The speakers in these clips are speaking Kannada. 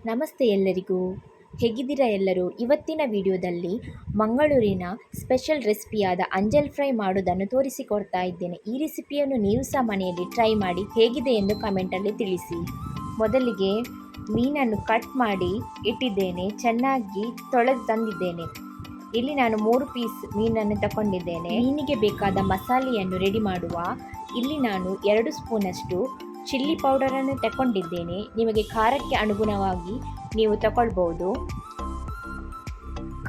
ನಮಸ್ತೆ ಎಲ್ಲರಿಗೂ, ಹೇಗಿದ್ದೀರಾ ಎಲ್ಲರೂ? ಇವತ್ತಿನ ವಿಡಿಯೋದಲ್ಲಿ ಮಂಗಳೂರಿನ ಸ್ಪೆಷಲ್ ರೆಸಿಪಿಯಾದ ಅಂಜಲ್ ಫ್ರೈ ಮಾಡೋದನ್ನು ತೋರಿಸಿಕೊಡ್ತಾ ಇದ್ದೇನೆ. ಈ ರೆಸಿಪಿಯನ್ನು ನೀವು ಸಹ ಮನೆಯಲ್ಲಿ ಟ್ರೈ ಮಾಡಿ ಹೇಗಿದೆ ಎಂದು ಕಮೆಂಟಲ್ಲಿ ತಿಳಿಸಿ. ಮೊದಲಿಗೆ ಮೀನನ್ನು ಕಟ್ ಮಾಡಿ ಇಟ್ಟಿದ್ದೇನೆ, ಚೆನ್ನಾಗಿ ತೊಳೆದು ತಂದಿದ್ದೇನೆ. ಇಲ್ಲಿ ನಾನು 3 ಪೀಸ್ ಮೀನನ್ನು ತಗೊಂಡಿದ್ದೇನೆ. ಮೀನಿಗೆ ಬೇಕಾದ ಮಸಾಲೆಯನ್ನು ರೆಡಿ ಮಾಡುವ. ಇಲ್ಲಿ ನಾನು 2 ಸ್ಪೂನಷ್ಟು ಚಿಲ್ಲಿ ಪೌಡರನ್ನು ತಗೊಂಡಿದ್ದೇನೆ. ನಿಮಗೆ ಖಾರಕ್ಕೆ ಅನುಗುಣವಾಗಿ ನೀವು ತಗೊಳ್ಬೋದು.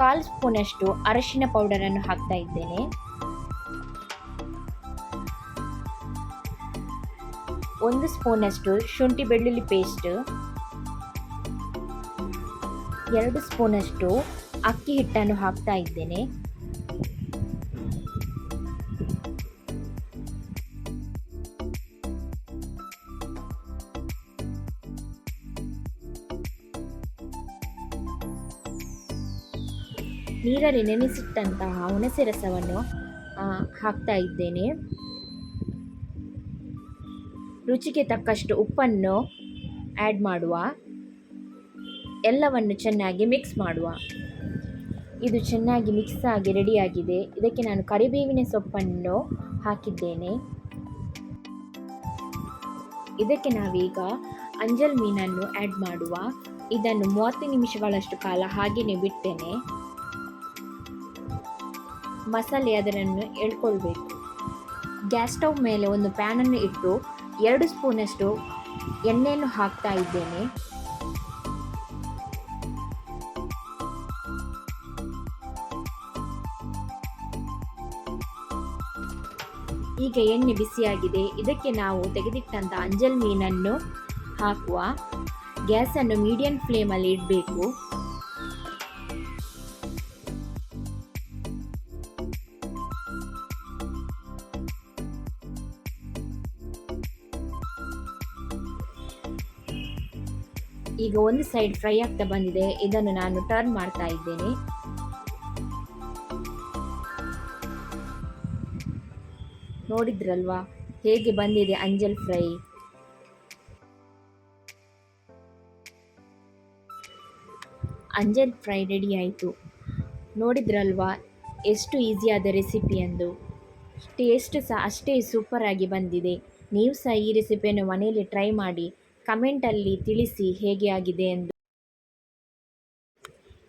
1/4 ಸ್ಪೂನಷ್ಟು ಅರಿಶಿನ ಪೌಡರನ್ನು ಹಾಕ್ತಾ ಇದ್ದೇನೆ. 1 ಸ್ಪೂನಷ್ಟು ಶುಂಠಿ ಬೆಳ್ಳುಳ್ಳಿ ಪೇಸ್ಟ್, 2 ಸ್ಪೂನಷ್ಟು ಅಕ್ಕಿ ಹಿಟ್ಟನ್ನು ಹಾಕ್ತಾ ಇದ್ದೇನೆ. ನೀರಲ್ಲಿ ನೆನೆಸಿಟ್ಟಂತಹ ಹುಣಸೆ ರಸವನ್ನು ಹಾಕ್ತಾ ಇದ್ದೇನೆ. ರುಚಿಗೆ ತಕ್ಕಷ್ಟು ಉಪ್ಪನ್ನು ಆ್ಯಡ್ ಮಾಡುವ. ಎಲ್ಲವನ್ನು ಚೆನ್ನಾಗಿ ಮಿಕ್ಸ್ ಮಾಡುವ. ಇದು ಚೆನ್ನಾಗಿ ಮಿಕ್ಸ್ ಆಗಿ ರೆಡಿಯಾಗಿದೆ. ಇದಕ್ಕೆ ನಾನು ಕರಿಬೇವಿನ ಸೊಪ್ಪನ್ನು ಹಾಕಿದ್ದೇನೆ. ಇದಕ್ಕೆ ನಾವೀಗ ಅಂಜಲ್ ಮೀನನ್ನು ಆ್ಯಡ್ ಮಾಡುವ. ಇದನ್ನು 30 ನಿಮಿಷಗಳಷ್ಟು ಕಾಲ ಹಾಗೆಯೇ ಬಿಟ್ಟೇನೆ. ಮಸಾಲೆ ಅದನ್ನು ಎಳ್ಕೊಳ್ಬೇಕು. ಗ್ಯಾಸ್ ಸ್ಟವ್ ಮೇಲೆ ಒಂದು ಪ್ಯಾನನ್ನು ಇಟ್ಟು 2 ಸ್ಪೂನಷ್ಟು ಎಣ್ಣೆಯನ್ನು ಹಾಕ್ತಾ ಇದ್ದೇನೆ. ಈಗ ಎಣ್ಣೆ ಬಿಸಿಯಾಗಿದೆ. ಇದಕ್ಕೆ ನಾವು ತೆಗೆದಿಟ್ಟಂಥ ಅಂಜಲ್ ಮೀನನ್ನು ಹಾಕುವ. ಗ್ಯಾಸನ್ನು ಮೀಡಿಯಂ ಫ್ಲೇಮಲ್ಲಿ ಇಡಬೇಕು. ಈಗ ಒಂದು ಸೈಡ್ ಫ್ರೈ ಆಗ್ತಾ ಬಂದಿದೆ. ಇದನ್ನು ನಾನು ಟರ್ನ್ ಮಾಡ್ತಾ ಇದ್ದೇನೆ. ನೋಡಿದ್ರಲ್ವಾ ಹೇಗೆ ಬಂದಿದೆ ಅಂಜಲ್ ಫ್ರೈ. ಅಂಜಲ್ ಫ್ರೈ ರೆಡಿ ಆಯಿತು. ನೋಡಿದ್ರಲ್ವಾ ಎಷ್ಟು ಈಸಿಯಾದ ರೆಸಿಪಿ ಎಂದು. ಟೇಸ್ಟ್ ಸಹ ಅಷ್ಟೇ ಸೂಪರಾಗಿ ಬಂದಿದೆ. ನೀವು ಸಹ ಈ ರೆಸಿಪಿಯನ್ನು ಮನೆಯಲ್ಲಿ ಟ್ರೈ ಮಾಡಿ ಕಮೆಂಟಲ್ಲಿ ತಿಳಿಸಿ ಹೇಗೆ ಆಗಿದೆ ಎಂದು.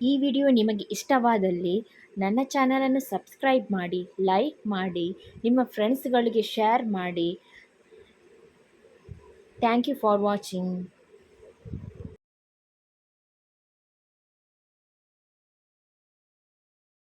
ಈ ವಿಡಿಯೋ ನಿಮಗೆ ಇಷ್ಟವಾದಲ್ಲಿ ನನ್ನ ಚಾನಲನ್ನು ಸಬ್ಸ್ಕ್ರೈಬ್ ಮಾಡಿ, ಲೈಕ್ ಮಾಡಿ, ನಿಮ್ಮ ಫ್ರೆಂಡ್ಸ್ಗಳಿಗೆ ಶೇರ್ ಮಾಡಿ. Thank you for watching.